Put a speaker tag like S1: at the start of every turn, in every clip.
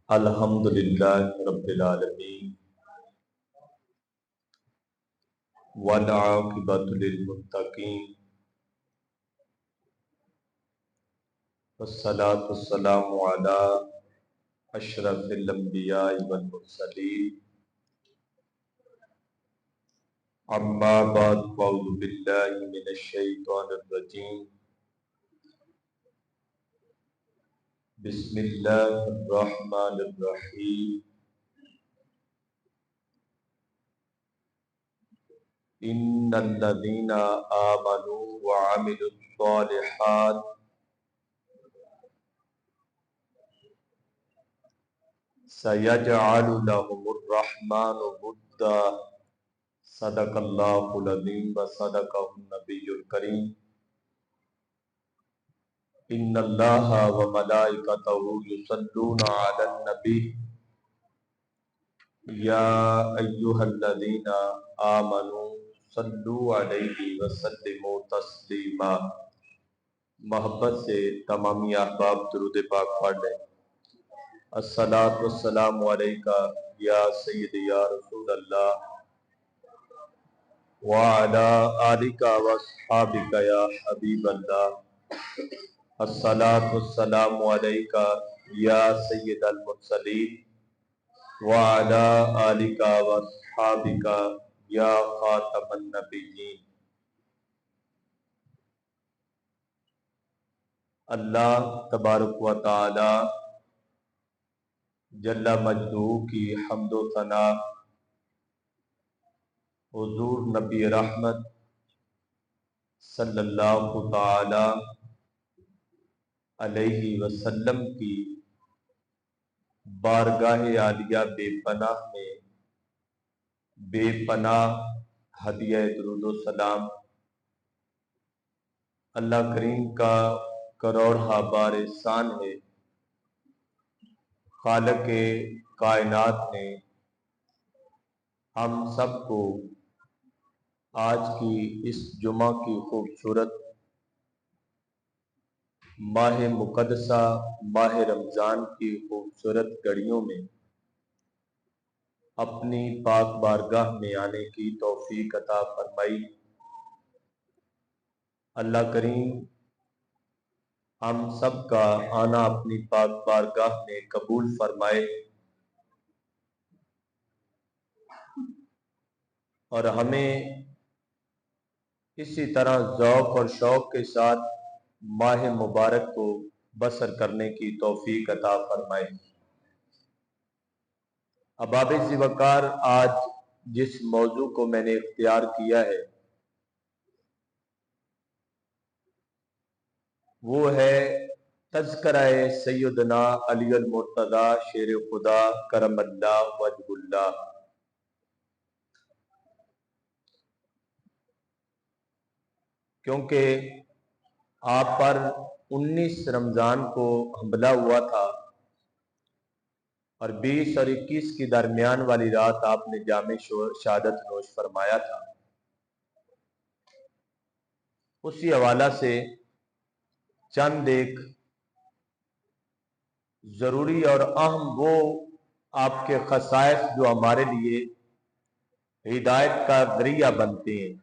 S1: الحمدللہ رب العالمین والعاقبۃ للمتقین والصلاۃ والسلام علی اشرف الانبیاء والمرسلین اما بعد فاعوذ باللہ من الشیطان الرجیم بسم اللہ الرحمن الرحیم ان الذین آمنوا وعملوا الصالحات سیجعل لهم الرحمن ودا صدق اللہ العظیم و صدق النبی الکریم ان اللہ و ملائکتہ یصلون علی النبی یا ایہا الذین آمنوا صلوا علیہ وسلموا تسلیما۔ محبت سے تمامی احباب درود پاک پڑھ لیں۔ الصلاۃ والسلام علیکہ یا سیدی یا رسول اللہ وعلی آلک واصحابک یا حبیب اللہ۔ الصلاۃ والسلام علیکہ یا سید المرسلین وعلی آلک واصحابک یا خاتم النبیین۔ اللہ تبارک و تعالی جل مجدہ کی حمد و ثنا حضور نبی رحمت صلی اللہ تعالی علیہ وسلم کی بارگاہ عالیہ بے پناہ میں بے پناہ ہدیہ درود و سلام اللہ کریم کا کروڑہ بار احسان ہے۔ خالق کائنات نے ہم سب کو آج کی اس جمعہ کی خوبصورت ماہ مقدسہ ماہ رمضان کی خوبصورت گھڑیوں میں اپنی پاک بارگاہ میں آنے کی توفیق عطا فرمائی۔ اللہ کریم ہم سب کا آنا اپنی پاک بارگاہ میں قبول فرمائے اور ہمیں اسی طرح ذوق اور شوق کے ساتھ ماہ مبارک کو بسر کرنے کی توفیق عطا فرمائے۔ احباب ذی وقار، آج جس موضوع کو میں نے اختیار کیا ہے وہ ہے تذکرہ سیدنا علی المرتضی شیر خدا کرم اللہ وجہ اللہ۔ کیونکہ آپ پر 19 رمضان کو حملہ ہوا تھا اور 20 اور 21 کی درمیان والی رات آپ نے جام شہادت نوش فرمایا تھا۔ اسی حوالہ سے چند ایک ضروری اور اہم وہ آپ کے خصائص جو ہمارے لیے ہدایت کا ذریعہ بنتے ہیں،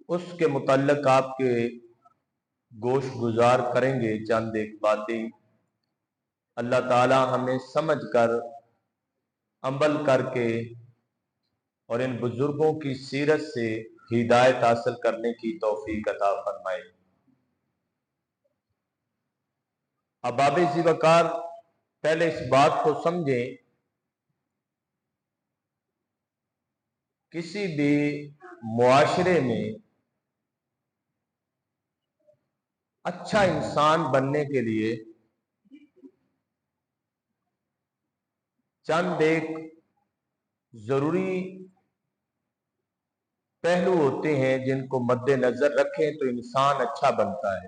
S1: اس کے متعلق آپ کے گوش گزار کریں گے۔ چند ایک باتیں اللہ تعالی ہمیں سمجھ کر عمل کر کے اور ان بزرگوں کی سیرت سے ہدایت حاصل کرنے کی توفیق عطا فرمائے۔ احباب ذی وقار، پہلے اس بات کو سمجھیں، کسی بھی معاشرے میں اچھا انسان بننے کے لیے چند ایک ضروری پہلو ہوتے ہیں جن کو مد نظر رکھیں تو انسان اچھا بنتا ہے۔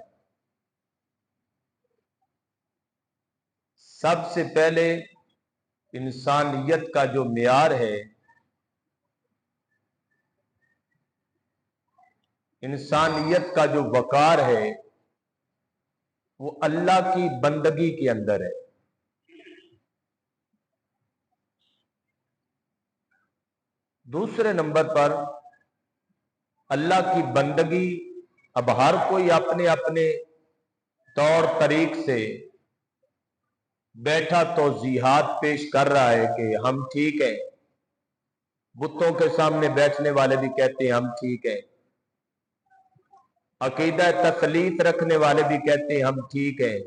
S1: سب سے پہلے انسانیت کا جو معیار ہے، انسانیت کا جو وقار ہے، وہ اللہ کی بندگی کے اندر ہے. دوسرے نمبر پر اللہ کی بندگی، اب ہر کوئی اپنے اپنے طور طریق سے بیٹھا توضیحات پیش کر رہا ہے کہ ہم ٹھیک ہیں. بتوں کے سامنے بیٹھنے والے بھی کہتے ہیں ہم ٹھیک ہیں. عقیدہ تثلیث رکھنے والے بھی کہتے ہیں ہم ٹھیک ہیں.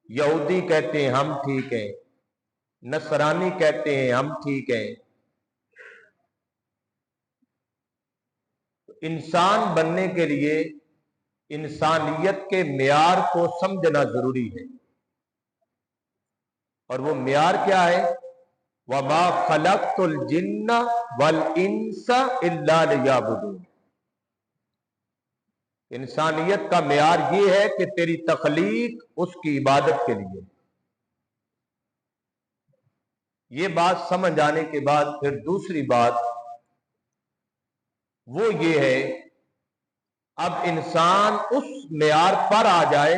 S1: یہودی کہتے ہیں ہم ٹھیک ہیں. نصرانی کہتے ہیں ہم ٹھیک ہیں. انسان بننے کے لیے انسانیت کے معیار کو سمجھنا ضروری ہے. اور وہ معیار کیا ہے؟ وَمَا خَلَقْتُ الْجِنَّ وَالْإِنسَ إِلَّا لِيَعْبُدُونِ. انسانیت کا معیار یہ ہے کہ تیری تخلیق اس کی عبادت کے لیے. یہ بات سمجھ آنے کے بعد پھر دوسری بات وہ یہ ہے، اب انسان اس معیار پر آ جائے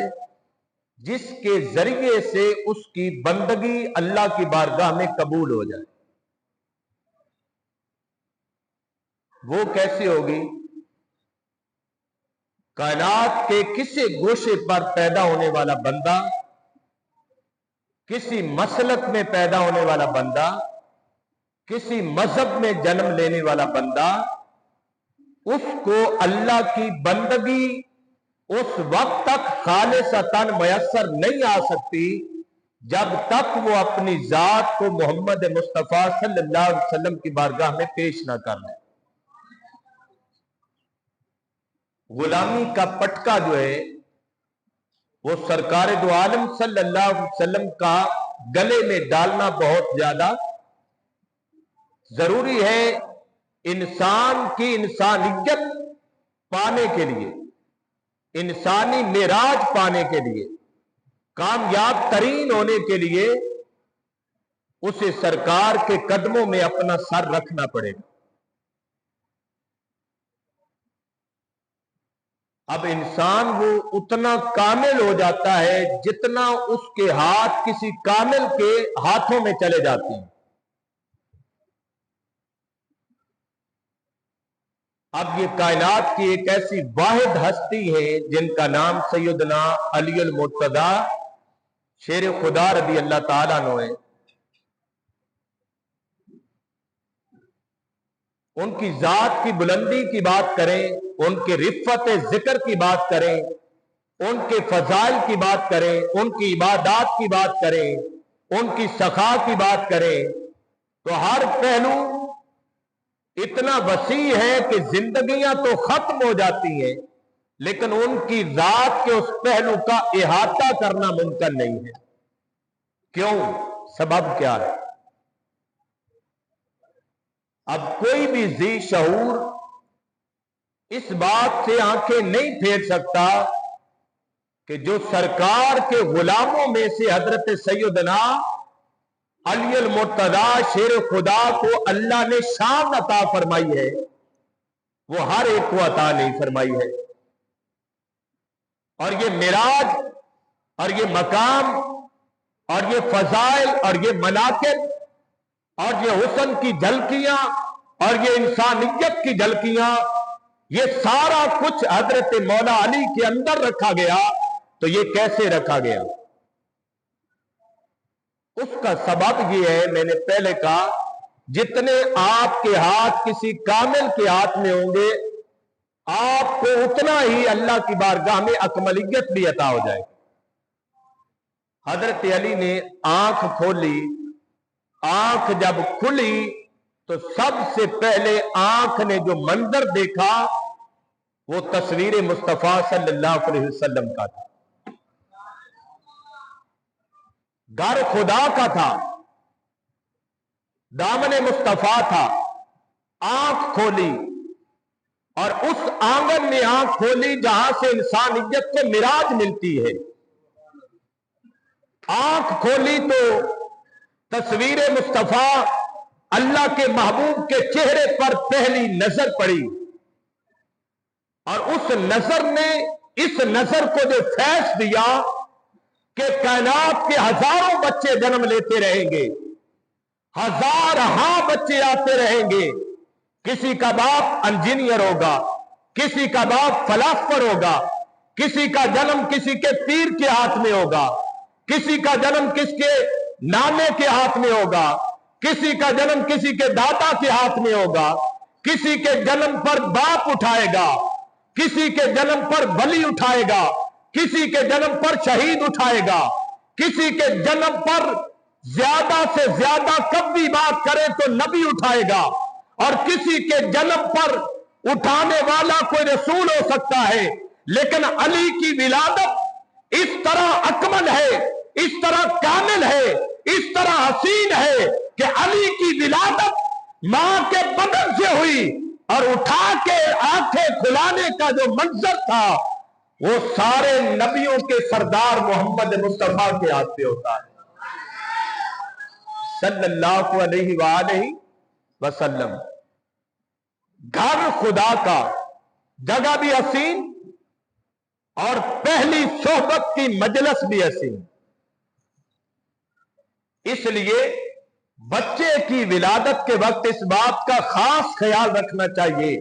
S1: جس کے ذریعے سے اس کی بندگی اللہ کی بارگاہ میں قبول ہو جائے. وہ کیسے ہوگی؟ کائنات کے کسی گوشے پر پیدا ہونے والا بندہ، کسی مسلک میں پیدا ہونے والا بندہ، کسی مذہب میں جنم لینے والا بندہ، اس کو اللہ کی بندگی اس وقت تک خالصتاً میسر نہیں آ سکتی جب تک وہ اپنی ذات کو محمد مصطفیٰ صلی اللہ علیہ وسلم کی بارگاہ میں پیش نہ کر لے. غلامی کا پٹکا جو ہے وہ سرکار دو عالم صلی اللہ علیہ وسلم کا گلے میں ڈالنا بہت زیادہ ضروری ہے. انسان کی انسانیت پانے کے لیے، انسانی معراج پانے کے لیے، کامیاب ترین ہونے کے لیے اسے سرکار کے قدموں میں اپنا سر رکھنا پڑے گا. اب انسان وہ اتنا کامل ہو جاتا ہے جتنا اس کے ہاتھ کسی کامل کے ہاتھوں میں چلے جاتے ہیں. اب یہ کائنات کی ایک ایسی واحد ہستی ہے جن کا نام سیدنا علی المرتضی شیر خدا رضی اللہ تعالیٰ عنہ ہے. ان کی ذات کی بلندی کی بات کریں، ان کے رفت ذکر کی بات کریں، ان کے فضائل کی بات کریں، ان کی عبادات کی بات کریں، ان کی سخا کی بات کریں، تو ہر پہلو اتنا وسیع ہے کہ زندگیاں تو ختم ہو جاتی ہیں لیکن ان کی ذات کے اس پہلو کا احاطہ کرنا ممکن نہیں ہے. کیوں؟ سبب کیا ہے؟ اب کوئی بھی ذی شعور اس بات سے آنکھیں نہیں پھیر سکتا کہ جو سرکار کے غلاموں میں سے حضرت سیدنا علی المرتضی شیر خدا کو اللہ نے شان عطا فرمائی ہے، وہ ہر ایک کو عطا نہیں فرمائی ہے. اور یہ معراج اور یہ مقام اور یہ فضائل اور یہ مناقب اور یہ حسن کی جھلکیاں اور یہ انسانیت کی جھلکیاں، یہ سارا کچھ حضرت مولا علی کے اندر رکھا گیا. تو یہ کیسے رکھا گیا؟ اس کا سبب یہ ہے، میں نے پہلے کہا، جتنے آپ کے ہاتھ کسی کامل کے ہاتھ میں ہوں گے آپ کو اتنا ہی اللہ کی بارگاہ میں اکملیت بھی عطا ہو جائے. حضرت علی نے آنکھ کھولی، آنکھ جب کھلی تو سب سے پہلے آنکھ نے جو منظر دیکھا وہ تصویر مصطفیٰ صلی اللہ علیہ وسلم کا تھا. گھر خدا کا تھا، دامن مصطفیٰ تھا. آنکھ کھولی اور اس آنگن میں آنکھ کھولی جہاں سے انسانیت کو معراج ملتی ہے. آنکھ کھولی تو تصویر مصطفیٰ اللہ کے محبوب کے چہرے پر پہلی نظر پڑی اور اس نظر نے اس نظر کو جو فیض دیا کہ کائنات کے ہزاروں بچے جنم لیتے رہیں گے، ہزارہا بچے آتے رہیں گے، کسی کا باپ انجینئر ہوگا، کسی کا باپ فلاسفر ہوگا، کسی کا جنم کسی کے پیر کے ہاتھ میں ہوگا، کسی کا جنم کس کے نانے کے ہاتھ میں ہوگا، کسی کا جنم کسی کے دادا کے ہاتھ میں ہوگا، کسی کے جنم پر باپ اٹھائے گا، کسی کے جنم پر ولی اٹھائے گا، کسی کے جنم پر شہید اٹھائے گا، کسی کے جنم پر زیادہ سے زیادہ کبھی بات کرے تو نبی اٹھائے گا، اور کسی کے جنم پر اٹھانے والا کوئی رسول ہو سکتا ہے۔ لیکن علی کی ولادت اس طرح اکمل ہے، اس طرح کامل ہے، اس طرح حسین ہے کہ علی کی ولادت ماں کے بدن سے ہوئی، اور اٹھا کے آنکھیں کھلانے کا جو منظر تھا وہ سارے نبیوں کے سردار محمد مصطفیٰ کے ہاتھ پہ ہوتا ہے صلی اللہ علیہ وآلہ وسلم۔ گھر خدا کا، جگہ بھی حسین اور پہلی صحبت کی مجلس بھی حسین۔ اس لیے بچے کی ولادت کے وقت اس بات کا خاص خیال رکھنا چاہیے،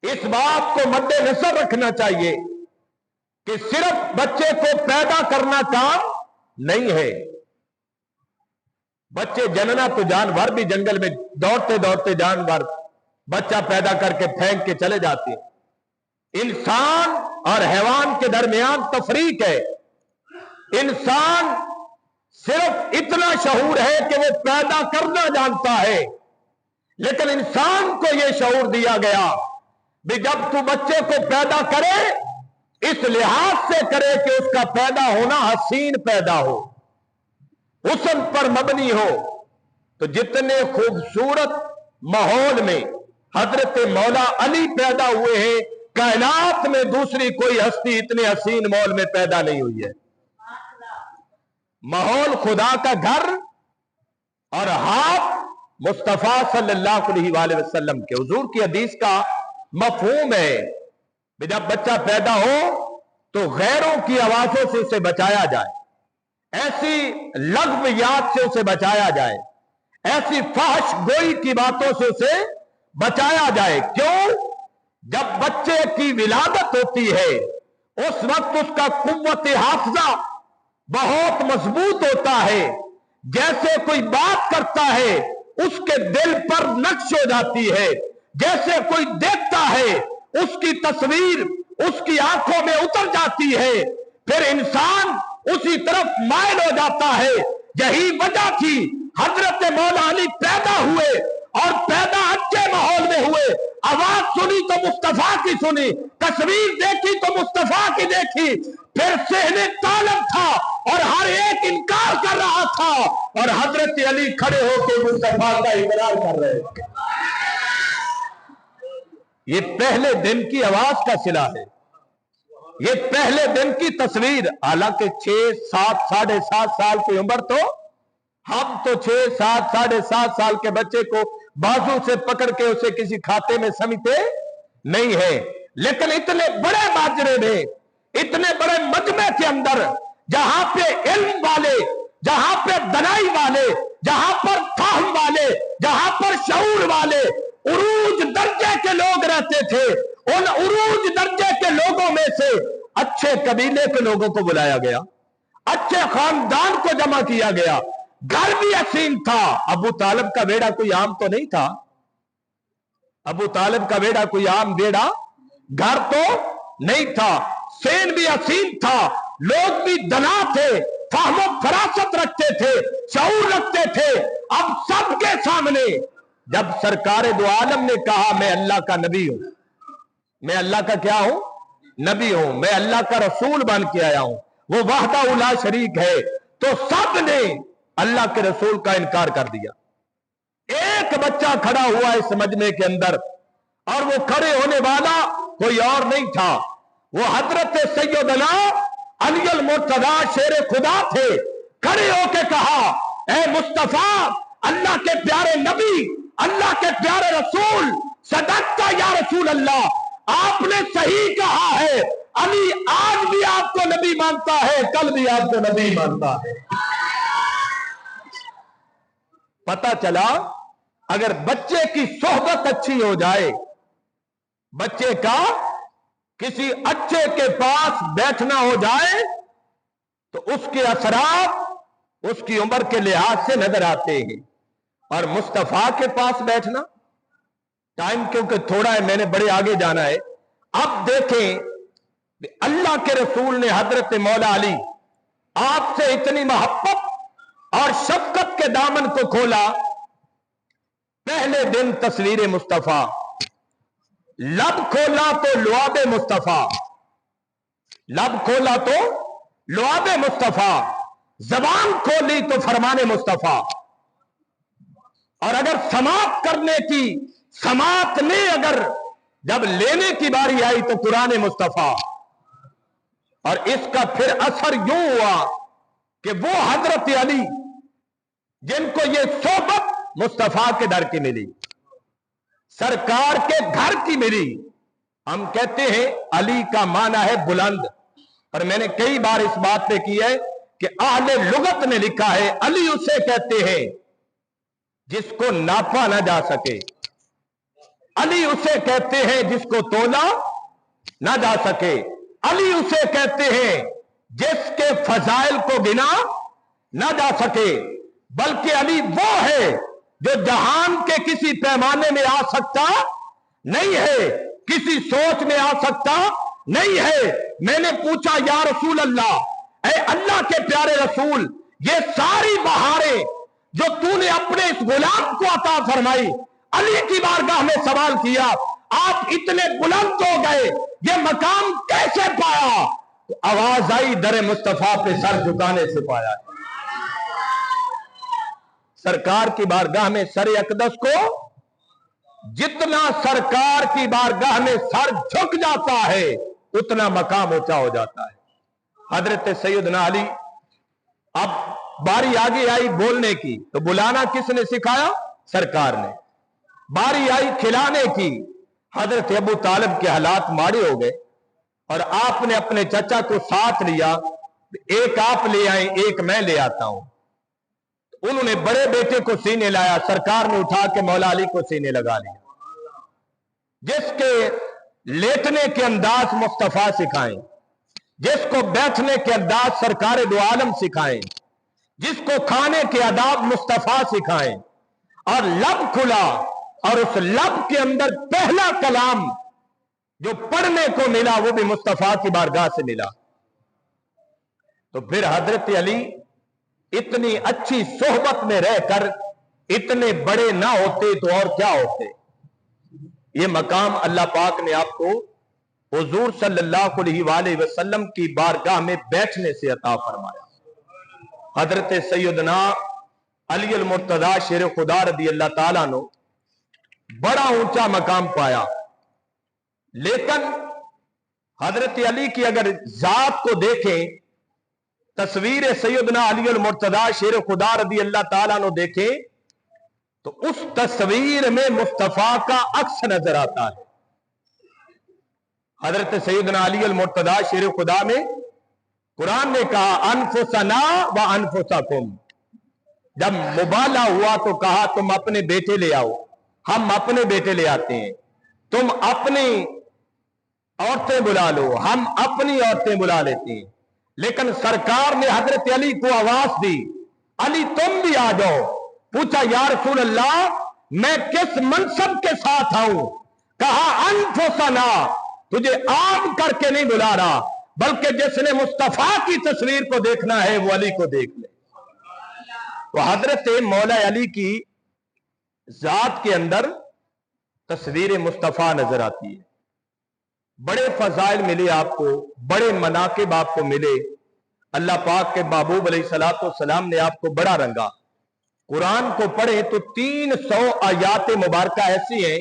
S1: اس بات کو مد نظر رکھنا چاہیے کہ صرف بچے کو پیدا کرنا کام نہیں ہے۔ بچے جننا تو جانور بھی جنگل میں دوڑتے دوڑتے جانور بچہ پیدا کر کے پھینک کے چلے جاتے ہیں۔ انسان اور حیوان کے درمیان تفریق ہے۔ انسان صرف اتنا شعور ہے کہ وہ پیدا کرنا جانتا ہے، لیکن انسان کو یہ شعور دیا گیا بھی جب تو بچے کو پیدا کرے اس لحاظ سے کرے کہ اس کا پیدا ہونا حسین پیدا ہو، حسن پر مبنی ہو۔ تو جتنے خوبصورت ماحول میں حضرت مولا علی پیدا ہوئے ہیں، کائنات میں دوسری کوئی ہستی اتنے حسین ماحول میں پیدا نہیں ہوئی ہے۔ ماحول خدا کا گھر اور ہاتھ مصطفیٰ صلی اللہ علیہ وآلہ وسلم کے، حضور کی حدیث کا مفہوم ہے کہ جب بچہ پیدا ہو تو غیروں کی آوازوں سے اسے بچایا جائے، ایسی لغویات سے اسے بچایا جائے، ایسی فحش گوئی کی باتوں سے اسے بچایا جائے۔ کیوں؟ جب بچے کی ولادت ہوتی ہے اس وقت اس کا قوت حافظہ بہت مضبوط ہوتا ہے، جیسے کوئی بات کرتا ہے اس کے دل پر نقش ہو جاتی ہے، جیسے کوئی دیکھتا ہے اس کی تصویر اس کی آنکھوں میں اتر جاتی ہے، پھر انسان اسی طرف مائل ہو جاتا ہے۔ یہی وجہ تھی حضرت مولا علی پیدا ہوئے اور پیدا اچھے ماحول میں ہوئے، آواز سنی تو مصطفیٰ کی سنی، تصویر دیکھی تو مصطفیٰ کی دیکھی، پھر صحن طالب تھا اور ہر ایک انکار کر رہا تھا، اور حضرت علی کھڑے ہو کے مصطفیٰ کا اقرار کر رہے تھے۔ یہ پہلے دن کی آواز کا صلہ ہے، یہ پہلے دن کی تصویر۔ حالانکہ 6، 7، 7.5 سال کی عمر تو ہم تو 6، 7، 7.5 سال کے بچے کو بازو سے پکڑ کے اسے کسی کھاتے میں سمیتے نہیں ہے، لیکن اتنے بڑے ماجرے میں، اتنے بڑے مجمع کے اندر جہاں پہ علم والے، جہاں پہ دنائی والے، جہاں پر فہم والے، جہاں پر شعور والے عروج درجے کے لوگ رہتے تھے، ان عروج درجے کے لوگوں میں سے اچھے قبیلے کے لوگوں کو بلایا گیا، اچھے خاندان کو جمع کیا گیا۔ گھر بھی حسین تھا۔ ابو طالب کا بیڑا کوئی عام تو نہیں تھا، ابو طالب کا بیڑا کوئی عام بیڑا گھر تو نہیں تھا، سین بھی حسین تھا، لوگ بھی دنا تھے، فہم و فراست رکھتے تھے، شعور رکھتے تھے۔ اب سب کے سامنے جب سرکار دو عالم نے کہا میں اللہ کا نبی ہوں، میں اللہ کا کیا ہوں؟ نبی ہوں، میں اللہ کا رسول بن کے آیا ہوں، وہ وحدہ لا شریک ہے، تو سب نے اللہ کے رسول کا انکار کر دیا۔ ایک بچہ کھڑا ہوا اس مجمع کے اندر، اور وہ کھڑے ہونے والا کوئی اور نہیں تھا، وہ حضرت سیدنا علی المرتضیٰ شیر خدا تھے۔ کھڑے ہو کے کہا اے مصطفیٰ، اللہ کے پیارے نبی، اللہ کے پیارے رسول، صدقت یا رسول اللہ، آپ نے صحیح کہا ہے، अली आज भी आपको नबी मानता है, कल भी आपको नबी मानता है। पता चला अगर बच्चे की सोहबत अच्छी हो जाए, बच्चे का किसी अच्छे के पास बैठना हो जाए, तो उसके असरात उसकी उम्र के लिहाज से नजर आते हैं। और मुस्तफा के पास बैठना, टाइम क्योंकि थोड़ा है, मैंने बड़े आगे जाना है। अब देखें अल्लाह के रसूल ने हजरत मौला अली आपसे इतनी मोहब्बत और शफकत के दामन को खोला। पहले दिन तस्वीर मुस्तफा, लब खोला तो लुआबे मुस्तफा, लब खोला तो लुआबे मुस्तफा, जबान खोली तो फरमाने मुस्तफा। और अगर समाप्त करने की, समाप्त ने अगर जब लेने की बारी आई तो कुरान मुस्तफा। और इसका फिर असर यूं हुआ कि वो हजरत अली जिनको ये सोबत मुस्तफा के दर की मिली, सरकार के घर की मिली। हम कहते हैं अली का माना है बुलंद, और मैंने कई बार इस बात पे की है कि अहले लुगत ने लिखा है अली उसे कहते हैं जिसको नापा ना जा सके, अली उसे कहते हैं जिसको तोला ना जा सके, अली उसे कहते हैं जिसके फजाइल को गिना ना जा सके। बल्कि अली वो है जो जहान के किसी पैमाने में आ सकता नहीं है, किसी सोच में आ सकता नहीं है। मैंने पूछा या रसूल अल्लाह, ऐ अल्लाह के प्यारे रसूल, ये सारी बहारें जो तूने अपने इस गुलाम को अता फरमाई, अली की बारगाह में सवाल किया, आप इतने बुलंद हो गए, ये मकाम कैसे पाया? तो आवाज आई दर मुस्तफा पे सर झुकाने से पाया। सरकार की बारगाह में सर अकदस को जितना सरकार की बारगाह में सर झुक जाता है उतना मकाम ऊंचा हो जाता है। हजरत सैयदना अली, अब बारी आगे आई बोलने की, तो बुलाना किसने सिखाया? सरकार ने। बारी आई खिलाने की, हजरत अबू तालिब के हालात माड़े हो गए और आपने अपने चचा को साथ लिया, एक आप ले आए एक मैं ले आता हूं। उन्होंने बड़े बेटे को सीने लाया, सरकार ने उठा के मौला अली को सीने लगा लिया। जिसके लेटने के अंदाज मुस्तफा सिखाएं, जिसको बैठने के अंदाज सरकार दो आलम सिखाएं, जिसको खाने के आदाब मुस्तफा सिखाएं, और लब खुला और उस लब के अंदर पहला कलाम जो पढ़ने को मिला वो भी मुस्तफा की बारगाह से मिला। तो फिर हजरत अली इतनी अच्छी सोहबत में रहकर इतने बड़े ना होते तो और क्या होते। ये मकाम अल्लाह पाक ने आपको हुजूर सल्लल्लाहु अलैहि वसल्लम की बारगाह में बैठने से अता फरमाया। हजरत सैयदना अली अल मुर्तजा शेर खुदा रदी अल्लाह ताला ने बड़ा ऊंचा मकाम पाया। लेकिन हजरत अली की अगर जात को देखें, तस्वीर सैयदना अली अल मुर्तजा शेर खुदा रदी अल्लाह ताला ने देखें, तो उस तस्वीर में मुस्तफा का अक्स नजर आता है। हजरत सैयदना अली अल मुर्तजा शेर खुदा में कुरान ने कहा अनफुसना व अनफुसकुम, जब मुबाला हुआ तो कहा तुम अपने बेटे ले आओ, हम अपने बेटे ले आते हैं, तुम अपनी औरतें बुला लो, हम अपनी औरतें बुला लेते हैं। लेकिन सरकार ने हजरत अली को आवाज दी, अली तुम भी आ जाओ। पूछा या रसूल अल्लाह मैं किस मनसब के साथ आऊं? कहा अनफुसना, तुझे आम करके नहीं बुला रहा, बल्कि जिसने मुस्तफा की तस्वीर को देखना है वो अली को देख ले। तो हजरत मौला अली की जात के अंदर तस्वीर मुस्तफा नजर आती है। बड़े फजाइल मिले आपको, बड़े मनाकिब आपको मिले। अल्लाह पाक के महबूब अलैहिस्सलातु वस्सलाम ने आपको बड़ा रंगा। कुरान को पढ़े तो 300 आयात मुबारक ऐसी हैं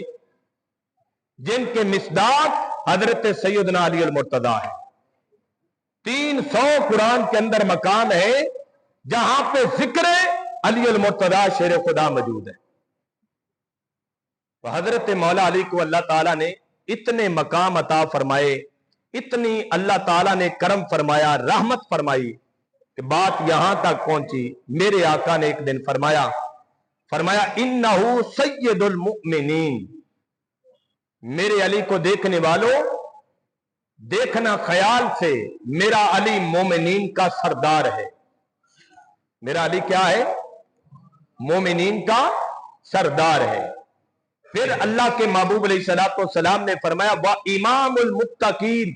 S1: जिनके मिसदाक हजरत सैयदना अली अल मुर्तजा है। 300 कुरान के अंदर मकाम है जहां पे जिक्र अली अल मुर्तजा शेर खुदा मौजूद है। तो हजरत मौला अली को अल्लाह ताला ने इतने मकाम अता फरमाए, इतनी अल्लाह ताला ने करम फरमाया, रहमत फरमाई कि बात यहां तक पहुंची। मेरे आका ने एक दिन फरमाया इन्नहु सय्यदुल मुमिनीन, मेरे अली को देखने वालों देखना ख्याल से, मेरा अली मोमिनीन का सरदार है। मेरा अली क्या है? मोमिनीन का सरदार है। फिर अल्लाह के महबूब अलैहिस्सलाम ने फरमाया व इमामुल मुत्तकीन,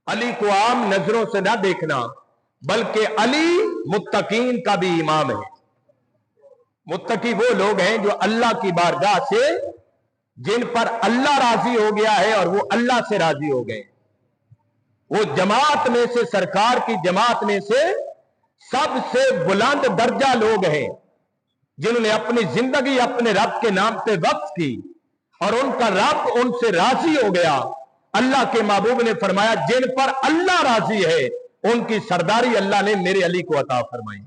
S1: अली को आम नजरों से ना देखना, बल्कि अली मुत्तकीन का भी इमाम है। मुत्तकी वो लोग हैं जो अल्लाह की बारगाह से, जिन पर अल्लाह राजी हो गया है और वो अल्लाह से राजी हो गए। वो जमात में से, सरकार की जमात में से सबसे बुलंद दर्जा लोग हैं, जिन्होंने अपनी जिंदगी अपने रब के नाम पे वक्फ की और उनका रब उनसे राजी हो गया। अल्लाह के महबूब ने फरमाया जिन पर अल्लाह राजी है उनकी सरदारी अल्लाह ने मेरे अली को अता फरमाई।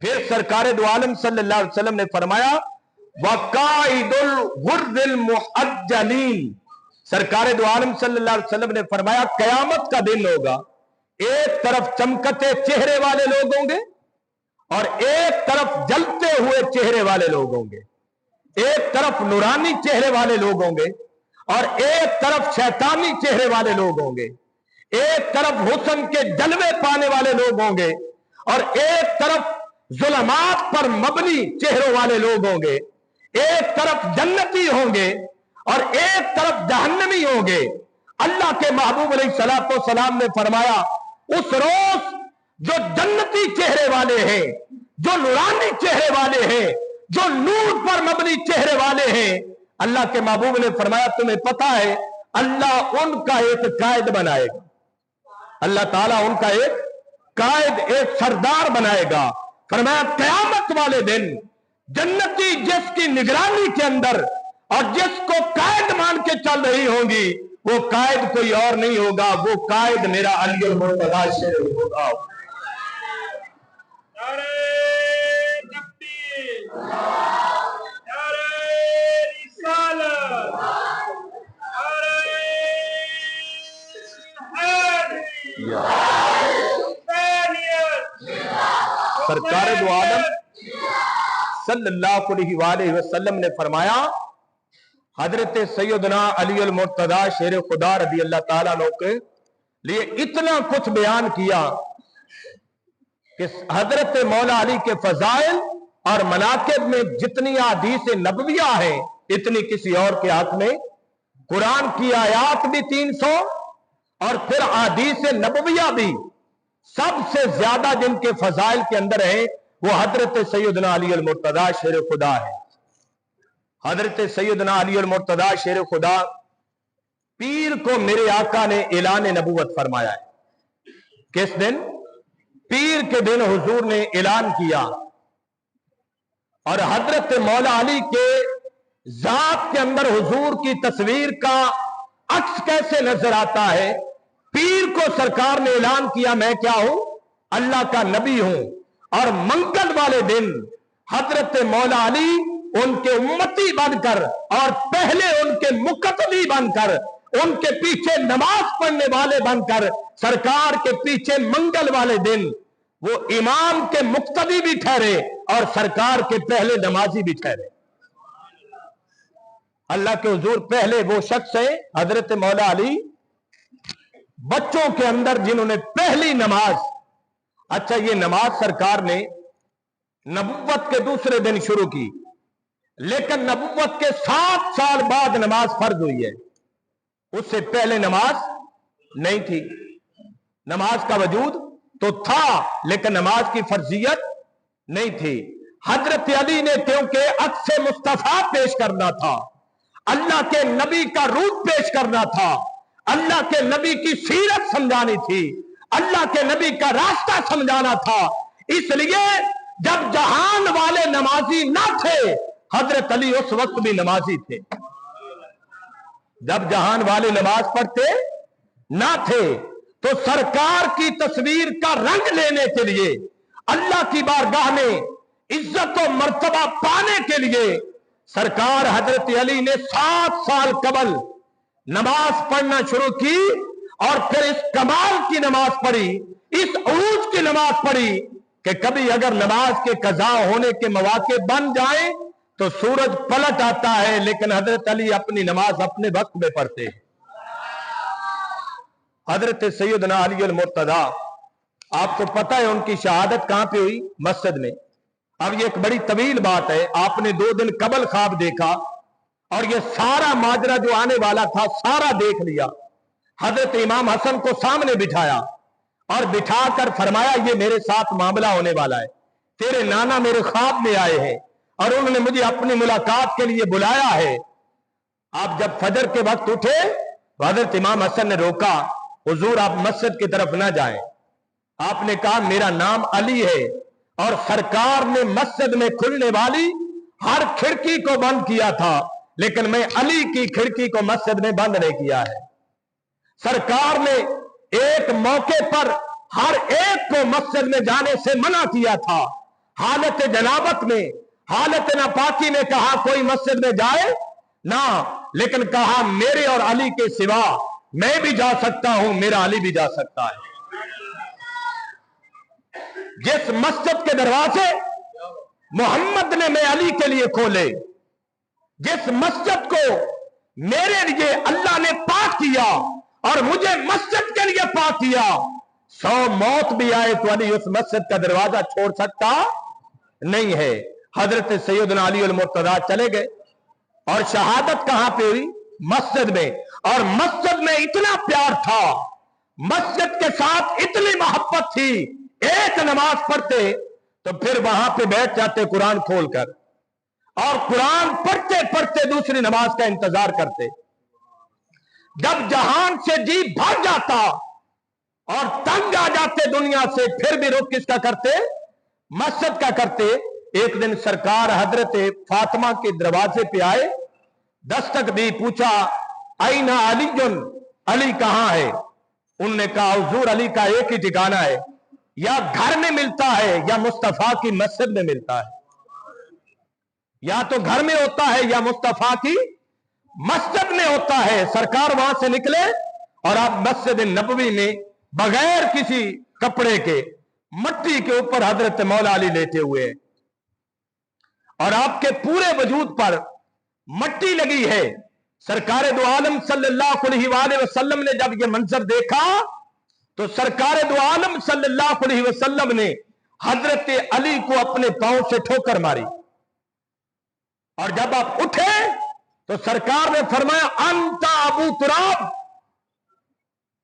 S1: फिर सरकार दो आलम सल्लल्लाहु अलैहि वसल्लम ने फरमाया वकाइदुल गुर्रिल मुअज्जलीन, सरकार दो आलम सल्लल्लाहु अलैहि वसल्लम ने फरमाया कयामत का दिन होगा, एक तरफ चमकते चेहरे वाले लोग होंगे और एक तरफ जलते हुए चेहरे वाले लोग होंगे। एक तरफ नूरानी चेहरे वाले लोग होंगे और एक तरफ शैतानी चेहरे वाले लोग होंगे। एक तरफ हुस्न के जलवे पाने वाले लोग होंगे और एक तरफ जुल्मात पर मबनी चेहरों वाले लोग होंगे। एक तरफ जन्नती होंगे और एक तरफ जहन्नमी होंगे। अल्लाह के महबूब अलैहिस्सलाम ने फरमाया उस रोज जो जन्नती चेहरे वाले हैं, जो नूरानी चेहरे वाले हैं, जो नूर पर मबनी चेहरे वाले हैं, अल्लाह के महबूब ने फरमाया तुम्हें पता है अल्लाह उनका एक कायद बनाएगा। अल्लाह ताला उनका एक कायद, एक सरदार बनाएगा। फरमाया कयामत वाले दिन जन्नती जिसकी निगरानी के अंदर और जिसको कायद मान के चल रही होंगी, वो कायद कोई और नहीं होगा, वो कायद मेरा अली मुर्तज़ा शेर होगा। सरकार दो आलम सल्लल्लाहु अलैहि वसल्लम ने फरमाया हजरत सैयदना अली अल मुर्तज़ा शेर खुदा रज़ी अल्लाह ताला अन्हु के लिए इतना कुछ बयान किया कि हजरत मौला अली के फजाइल और मनाकिब में जितनी हदीस नबविया है इतनी किसी और के हाथ में। कुरान की आयात भी 300 और फिर हदीस नबविया भी, सबसे ज्यादा जिनके फजाइल के अंदर है वो हजरत सैयदना अली अल मुर्तज़ा शेर खुदा है। हजरत सैयदना अली अल मुर्तज़ा शेर खुदा पीर को मेरे आका ने ऐलान नबूवत फरमाया है। किस दिन? पीर के दिन हुजूर ने ऐलान किया। और हजरत मौला अली के जात के अंदर हुजूर की तस्वीर का अक्स कैसे नजर आता है। पीर को सरकार ने ऐलान किया मैं क्या हूं? अल्लाह का नबी हूं। और मंगल वाले दिन हजरत मौला अली उनके उम्मती बनकर और पहले उनके मुकतदी बनकर, उनके पीछे नमाज पढ़ने वाले बनकर, सरकार के पीछे मंगल वाले दिन वो इमाम के मुक्तदी भी ठहरे और सरकार के पहले नमाजी भी ठहरे। अल्लाह के हुजूर पहले वो शख्स है हजरत मौला अली, बच्चों के अंदर जिन्होंने पहली नमाज, अच्छा ये नमाज सरकार ने नबुव्वत के दूसरे दिन शुरू की, लेकिन नबुव्वत के 7 साल बाद नमाज फर्ज हुई है। उससे पहले नमाज नहीं थी। नमाज का वजूद तो था लेकिन नमाज की फर्जियत नहीं थी। हजरत अली ने क्योंकि अक्स मुस्तफा पेश करना था, अल्लाह के नबी का रूप पेश करना था, अल्लाह के नबी की सीरत समझानी थी, अल्लाह के नबी का रास्ता समझाना था, इसलिए जब जहान वाले नमाजी ना थे हजरत अली उस वक्त भी नमाजी थे। जब जहान वाले नमाज पढ़ते ना थे तो सरकार की तस्वीर का रंग लेने के लिए, अल्लाह की बारगाह में इज्जत और मर्तबा पाने के लिए सरकार हजरत अली ने 7 साल कबल नमाज पढ़ना शुरू की और फिर इस कमाल की नमाज पढ़ी, इस उरूज की नमाज पढ़ी कि कभी अगर नमाज के कज़ा होने के मौके बन जाए तो सूरज पलट आता है, लेकिन हजरत अली अपनी नमाज अपने वक्त में पढ़ते हैं। हजरत सैयदना अली अल मुर्तजा, आपको पता है उनकी शहादत कहां पे हुई? मस्जिद में। अब ये एक बड़ी तवील बात है, आपने 2 दिन कबल ख्वाब देखा और ये सारा माजरा जो आने वाला था सारा देख लिया। हजरत इमाम हसन को सामने बिठाया और बिठाकर फरमाया, ये मेरे साथ मामला होने वाला है, तेरे नाना मेरे ख्वाब में आए हैं और उन्होंने मुझे अपनी मुलाकात के लिए बुलाया है। आप जब फजर के वक्त उठे तो हजरत इमाम हसन ने रोका, हुजूर आप मस्जिद की तरफ ना जाएं। आपने कहा मेरा नाम अली है और सरकार ने मस्जिद में खुलने वाली हर खिड़की को बंद किया था, लेकिन मैं अली की खिड़की को मस्जिद में बंद नहीं किया है। सरकार ने एक मौके पर हर एक को मस्जिद में जाने से मना किया था, हालत जनाबत में, हालत नापाकी में कहा कोई मस्जिद में जाए ना, लेकिन कहा मेरे और अली के सिवा मैं भी जा सकता हूं, मेरा अली भी जा सकता है। जिस मस्जिद के दरवाजे मोहम्मद ने मैं अली के लिए खोले, जिस मस्जिद को मेरे लिए अल्लाह ने पाक किया और मुझे मस्जिद के लिए पाक किया, 100 मौत भी आए तो अली उस मस्जिद का दरवाजा छोड़ सकता नहीं है। हजरत सैयदना अली अल मुर्तजा चले गए और शहादत कहां पे हुई? मस्जिद में। और मस्जिद में इतना प्यार था, मस्जिद के साथ इतनी मोहब्बत थी, एक नमाज पढ़ते तो फिर वहां पे बैठ जाते कुरान खोलकर और कुरान पढ़ते पढ़ते दूसरी नमाज का इंतजार करते। जब जहान से जी भर जाता और तंग आ जाते दुनिया से, फिर भी रुख किसका करते? मस्जिद का करते। एक दिन सरकार हजरत फातिमा के दरवाजे पे आए, दस्तक दी, पूछा आईना अलीजुन, अली कहां है? उनने कहा हुजूर अली का एक ही ठिकाना है, या घर में मिलता है या मुस्तफा की मस्जिद में मिलता है। या तो घर में होता है या मुस्तफा की मस्जिद में होता है। सरकार वहां से निकले और आप मस्जिद नबवी में बगैर किसी कपड़े के मट्टी के ऊपर हजरत मौला अली लेटे हुए हैं और आपके पूरे वजूद पर मट्टी लगी है। सरकार दो आलम सल्लल्लाहु अलैहि वसल्लम ने जब यह मंजर देखा तो सरकार दो आलम सल्लल्लाहु अलैहि वसल्लम ने हजरत अली को अपने पांव से ठोकर मारी और जब आप उठे तो सरकार ने फरमाया अंता अबू तुराब,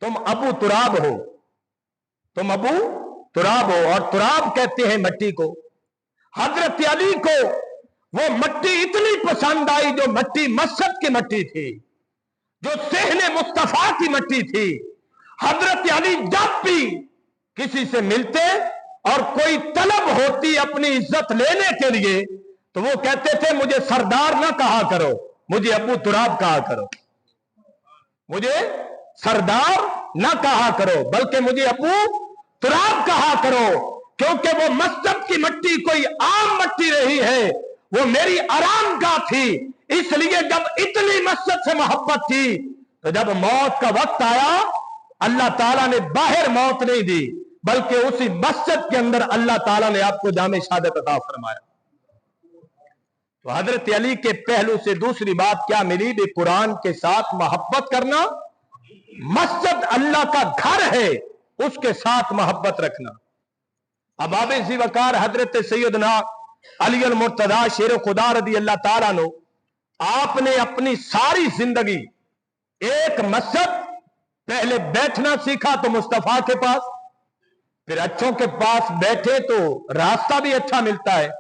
S1: तुम अबू तुराब हो, तुम अबू तुराब हो। और तुराब कहते हैं मट्टी को। हजरत अली को वो मट्टी इतनी पसंद आई जो मट्टी मस्जिद की मट्टी थी, जो सेहने मुस्तफा की मट्टी थी। हजरत अली जब भी किसी से मिलते और कोई तलब होती अपनी इज्जत लेने के लिए तो वो कहते थे मुझे सरदार ना कहा करो, मुझे अबू तुराब कहा करो, मुझे सरदार ना कहा करो बल्कि मुझे अबू तुराब कहा करो, क्योंकि वो मस्जिद की मट्टी कोई आम मट्टी रही है, वो मेरी आराम गाह थी। इसलिए जब इतनी मस्जिद से मोहब्बत थी तो जब मौत का वक्त आया अल्लाह ताला ने बाहर मौत नहीं दी बल्कि उसी मस्जिद के अंदर अल्लाह ताला ने आपको जामे शहादत अता फरमाया। तो हजरत अली के पहलू से दूसरी बात क्या मिली? भी कुरान के साथ मोहब्बत करना, मस्जिद अल्लाह का घर है उसके साथ मोहब्बत रखना। अब आबे ज़ी वकार हजरत सैयदना अली अल मुर्तजा शेर खुदा रदी अल्लाह ताला नो, आपने अपनी सारी जिंदगी एक मस्जिद, पहले बैठना सीखा तो मुस्तफा के पास, फिर अच्छों के पास बैठे तो रास्ता भी अच्छा मिलता है,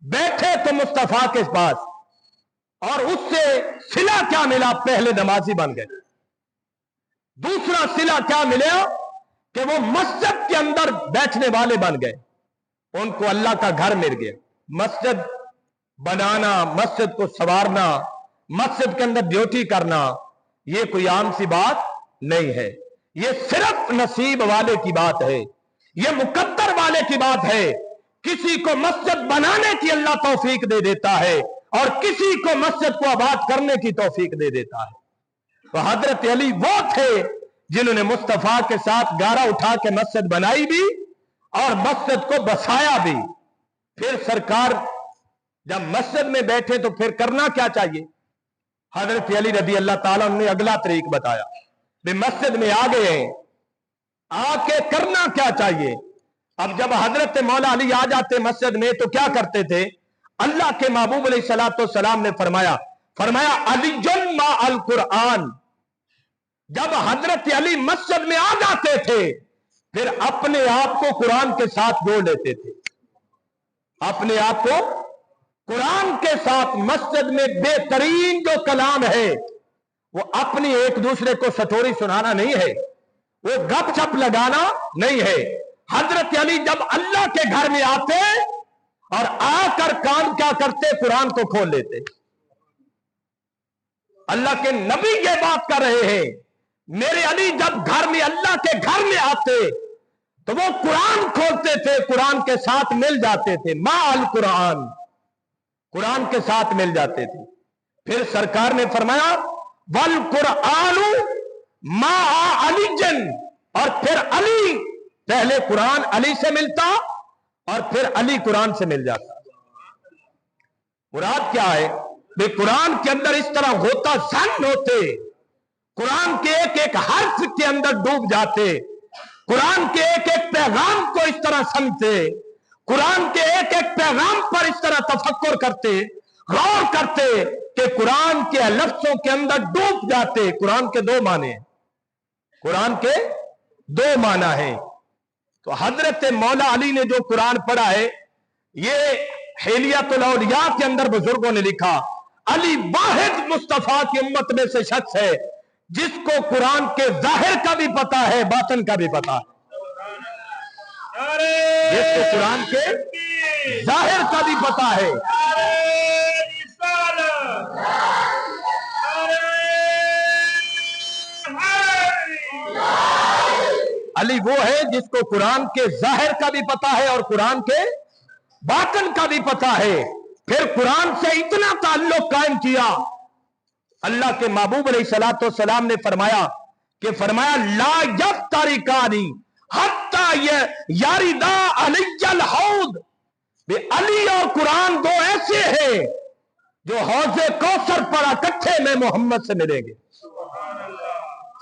S1: बैठे तो मुस्तफा के पास, और उससे सिला क्या मिला? पहले नमाजी बन गए। दूसरा सिला क्या मिला कि वो मस्जिद के अंदर बैठने वाले बन गए, उनको अल्लाह का घर मिल गया। मस्जिद बनाना, मस्जिद को संवारना, मस्जिद के अंदर ड्यूटी करना, ये कोई आम सी बात नहीं है। ये सिर्फ नसीब वाले की बात है, ये मुकद्दर वाले की बात है। किसी को मस्जिद बनाने की अल्लाह तौफीक दे देता है और किसी को मस्जिद को आबाद करने की तौफीक दे देता है। तो हजरत अली वो थे जिन्होंने मुस्तफा के साथ गारा उठा के मस्जिद बनाई भी और मस्जिद को बसाया भी। फिर सरकार जब मस्जिद में बैठे तो फिर करना क्या चाहिए? हजरत अली रदी अल्लाह ताला ने अगला तरीक बताया, वे मस्जिद में आ गए हैं, आके करना क्या चाहिए। अब जब हजरत मौला अली आ जाते मस्जिद में तो क्या करते थे? अल्लाह के महबूब अलैहिस्सलातु वस्सलाम ने फरमाया अलीजुन मा अल कुरान। जब हजरत अली मस्जिद में आ जाते थे फिर अपने आप को कुरान के साथ जोड़ लेते थे। अपने आप को कुरान के साथ मस्जिद में बेहतरीन जो कलाम है वो अपनी एक दूसरे को सटोरी सुनाना नहीं है, वो गपशप लगाना नहीं है। हजरत अली जब अल्लाह के घर में आते और आकर काम क्या करते? कुरान को खोल लेते। अल्लाह के नबी ये बात कर रहे हैं, मेरे अली जब घर में अल्लाह के घर में आते तो वो कुरान खोलते थे, कुरान के साथ मिल जाते थे। मा अल कुरान, कुरान के साथ मिल जाते थे। फिर सरकार ने फरमाया वल कुरानु मा अलीजन, और फिर अली, पहले कुरान अली से मिलता और फिर अली कुरान से मिल जाता। मुराद क्या है? वे कुरान के अंदर इस तरह होता जन होते, कुरान के एक एक हर्फ के अंदर डूब जाते, कुरान के एक एक पैगाम को इस तरह समझते, कुरान के एक एक पैगाम पर इस तरह तफक्कुर करते, गौर करते कि कुरान के लफ्जों के अंदर डूब जाते। कुरान के दो माने हैं, कुरान के दो माना है। तो हजरत मौला अली ने जो कुरान पढ़ा है, ये हिलियतुल औलिया के अंदर बुजुर्गों ने लिखा, अली वाहिद मुस्तफा की उम्मत में से शख्स है जिसको कुरान के जाहिर का भी पता है, बातिन का भी पता है। जिसको कुरान के जाहिर का भी पता है। अली वो है जिसको कुरान के जाहिर का भी पता है और कुरान के बातिन का भी पता है। फिर कुरान से इतना ताल्लुक कायम किया, अल्लाह के महबूब अलैहिस्सलातु वस्सलाम ने फरमाया ला यफ्तारिकानी हत्ता यारिदा अलियल हौद। वे अली और कुरान दो ऐसे हैं जो हौज़े कौसर पर इकट्ठे में मोहम्मद से मिलेंगे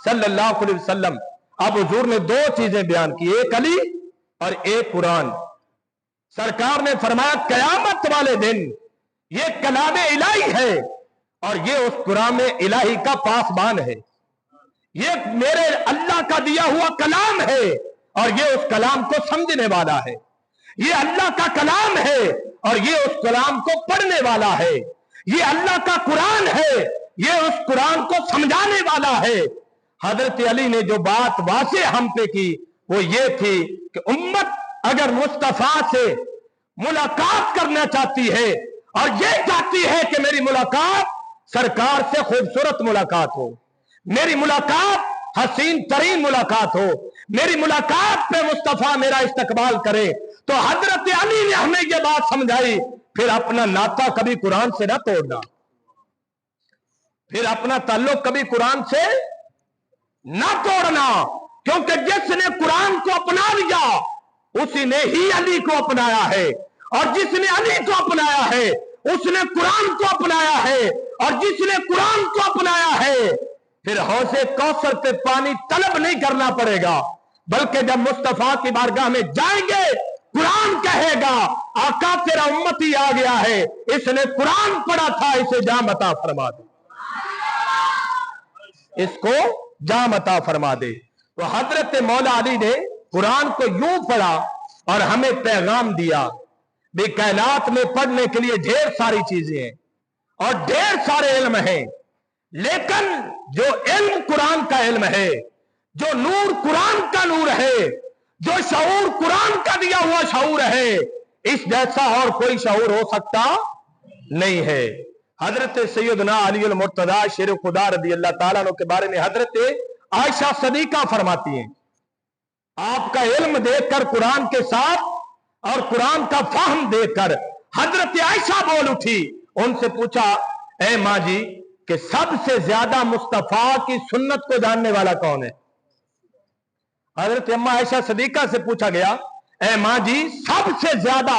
S1: सल्लल्लाहु अलैहि वसल्लम। अब हुजूर ने दो चीजें बयान की, एक अली और एक कुरान। सरकार ने फरमाया कयामत वाले दिन ये कलाम इलाही है और ये उस कुरान इलाही का पासबान है। ये मेरे अल्लाह का दिया हुआ कलाम है और ये उस कलाम को समझने वाला है। ये अल्लाह का कलाम है और ये उस कलाम को पढ़ने वाला है। ये अल्लाह का कुरान है, ये उस कुरान को समझाने वाला है। हजरत अली ने जो बात वासे हम पे की वो ये थी कि उम्मत अगर मुस्तफा से मुलाकात करना चाहती है और ये चाहती है कि मेरी मुलाकात सरकार से खूबसूरत मुलाकात हो, मेरी मुलाकात हसीन तरीन मुलाकात हो, मेरी मुलाकात पे मुस्तफा मेरा इस्तकबाल करे, तो हजरत अली ने हमें ये बात समझाई, फिर अपना नाता कभी कुरान से ना तोड़ना, फिर अपना ताल्लुक कभी कुरान से ना तोड़ना, क्योंकि जिसने कुरान को अपना लिया उसी ने ही अली को अपनाया है, और जिसने अली को अपनाया है उसने कुरान को अपनाया है, और जिसने कुरान को अपनाया है फिर हौज़े कौसर पे पानी तलब नहीं करना पड़ेगा, बल्कि जब मुस्तफा की बारगाह में जाएंगे कुरान कहेगा आका तेरा उम्मती आ गया है, इसने कुरान पढ़ा था, इसे जाम अता फरमा दे, इसको जाम अता फरमा दे। तो हजरत मौला अली ने कुरान को यूं पढ़ा और हमें पैगाम दिया। बे कायनात में पढ़ने के लिए ढेर सारी चीजें हैं और ढेर सारे इल्म हैं, लेकिन जो इल्म कुरान का इल्म है, जो नूर कुरान का नूर है, जो शऊर कुरान का दिया हुआ शऊर है, इस जैसा और कोई शऊर हो सकता नहीं है। हजरत सैयदना अली अल मुर्तजा शेर खुदा रदी अल्लाह ताला अन्हु के बारे में हजरत आयशा सदीका फरमाती हैं, आपका इल्म देखकर कुरान के साथ और कुरान का फाहम देखकर हजरत आयशा बोल उठी, उनसे पूछा ए माँ जी کہ سب سے زیادہ مصطفیٰ کی سنت کو جاننے والا کون ہے؟ حضرت اما عائشہ صدیقہ سے پوچھا گیا، اے ماں جی سب سے زیادہ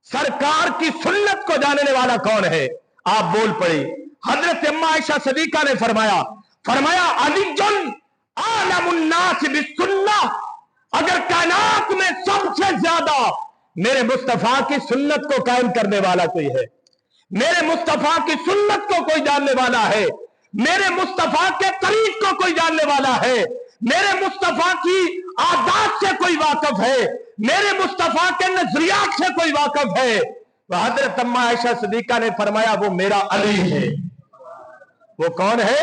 S1: سرکار کی سنت کو جاننے والا کون ہے؟ آپ بول پڑی۔ حضرت اما عائشہ صدیقہ نے فرمایا علی عالم الناس بالسنہ، اگر کائنات میں سب سے زیادہ میرے مصطفیٰ کی سنت کو قائم کرنے والا کوئی ہے، میرے مصطفیٰ کی سنت کو کوئی جاننے والا ہے، میرے مصطفیٰ کے طریق کو کوئی جاننے والا ہے، میرے مصطفیٰ کی عادات سے کوئی واقف ہے، میرے مصطفیٰ کے نظریات سے کوئی واقف ہے، تو حضرت اما عائشہ صدیقہ نے فرمایا وہ میرا علی ہے۔ وہ کون ہے؟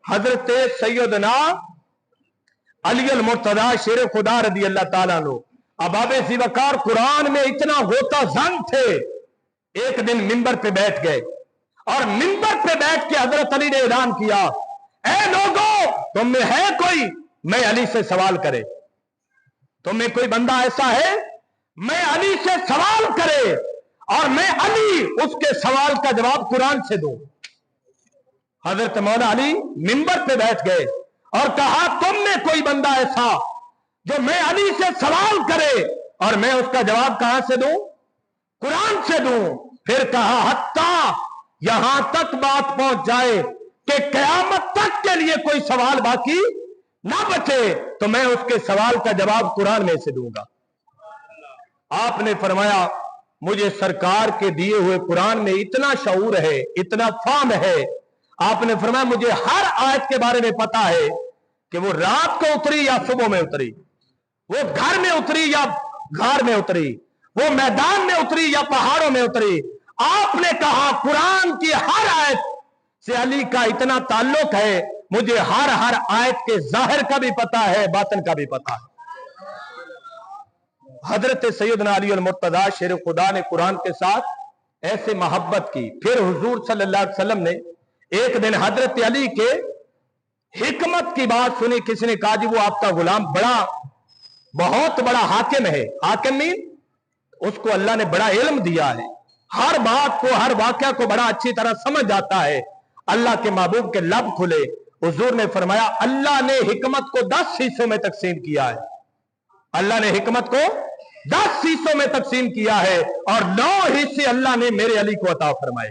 S1: حضرت سیدنا علی المرتضی شیر خدا رضی اللہ تعالیٰ عنہ۔ اباب ذی وقار قرآن میں اتنا غوطہ زن تھے، ایک دن منبر پہ بیٹھ گئے اور منبر پہ بیٹھ کے حضرت علی نے اعلان کیا، اے لوگوں تم میں ہے کوئی میں علی سے سوال کرے؟ تم میں کوئی بندہ ایسا ہے میں علی سے سوال کرے اور میں علی اس کے سوال کا جواب قرآن سے دوں؟ حضرت مولا علی منبر پہ بیٹھ گئے اور کہا تم میں کوئی بندہ ایسا جو میں علی سے سوال کرے اور میں اس کا جواب کہاں سے دوں؟ قرآن سے دوں۔ پھر کہا حتیٰ یہاں تک بات پہنچ جائے کہ قیامت تک کے لیے کوئی سوال باقی نہ بچے تو میں اس کے سوال کا جواب قرآن میں سے دوں گا۔ آپ نے فرمایا مجھے سرکار کے دیے ہوئے قرآن میں اتنا شعور ہے، اتنا فہم ہے، آپ نے فرمایا مجھے ہر آیت کے بارے میں پتا ہے کہ وہ رات کو اتری یا صبح میں اتری، وہ گھر میں اتری یا غار میں اتری، وہ میدان میں اتری یا پہاڑوں میں اتری۔ آپ نے کہا قرآن کی ہر آیت سے علی کا اتنا تعلق ہے، مجھے ہر آیت کے ظاہر کا بھی پتا ہے، باطن کا بھی پتا ہے۔ حضرت سیدنا علی المرتضی شیر خدا نے قرآن کے ساتھ ایسے محبت کی۔ پھر حضور صلی اللہ علیہ وسلم نے ایک دن حضرت علی کے حکمت کی بات سنی، کسی نے کہا جی وہ آپ کا غلام بہت بڑا حاکم ہے۔ حاکم مین اس کو اللہ نے بڑا علم دیا ہے، ہر بات کو ہر واقعہ کو بڑا اچھی طرح سمجھ جاتا ہے۔ اللہ کے محبوب کے لب کھلے، حضور نے فرمایا اللہ نے حکمت کو 10 حصوں میں تقسیم کیا ہے، اللہ نے حکمت کو 10 حصوں میں تقسیم کیا ہے اور 9 حصے اللہ نے میرے علی کو عطا فرمائے۔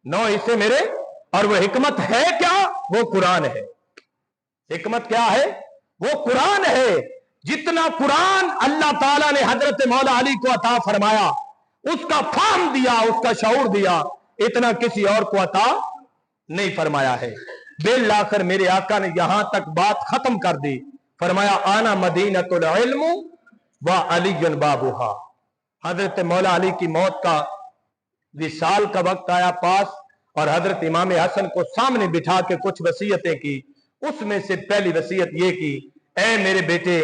S1: 9 حصے میرے، اور وہ حکمت ہے کیا؟ وہ قرآن ہے۔ حکمت کیا ہے؟ وہ قرآن ہے۔ جتنا قرآن اللہ تعالیٰ نے حضرت مولا علی کو عطا فرمایا، اس کا فہم دیا، اس کا شعور دیا، اتنا کسی اور کو عطا نہیں فرمایا ہے۔ بالآخر میرے آقا نے یہاں تک بات ختم کر دی، فرمایا آنا مدینۃ العلم و علی بابھا۔ حضرت مولا علی کی موت کا وصال کا وقت آیا پاس، اور حضرت امام حسن کو سامنے بٹھا کے کچھ وصیتیں کی۔ اس میں سے پہلی وصیت یہ کی، اے میرے بیٹے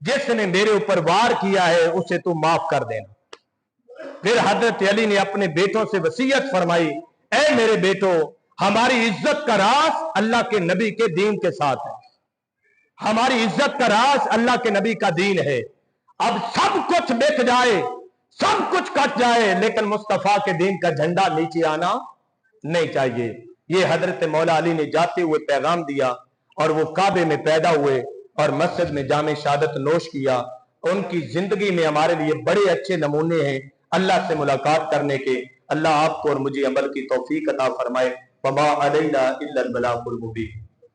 S1: جس نے میرے اوپر وار کیا ہے اسے تو معاف کر دینا۔ پھر حضرت علی نے اپنے بیٹوں سے وصیت فرمائی، اے میرے بیٹو ہماری عزت کا راز اللہ کے نبی کے دین کے ساتھ ہے، ہماری عزت کا راز اللہ کے نبی کا دین ہے۔ اب سب کچھ بک جائے، سب کچھ کٹ جائے، لیکن مصطفیٰ کے دین کا جھنڈا نیچے آنا نہیں چاہیے۔ یہ حضرت مولا علی نے جاتے ہوئے پیغام دیا، اور وہ کعبے میں پیدا ہوئے اور مسجد میں جام شہادت نوش کیا۔ ان کی زندگی میں ہمارے لیے بڑے اچھے نمونے ہیں اللہ سے ملاقات کرنے کے۔ اللہ آپ کو اور مجھے عمل کی توفیق عطا فرمائے۔ وما علینا الا البلاغ المبین۔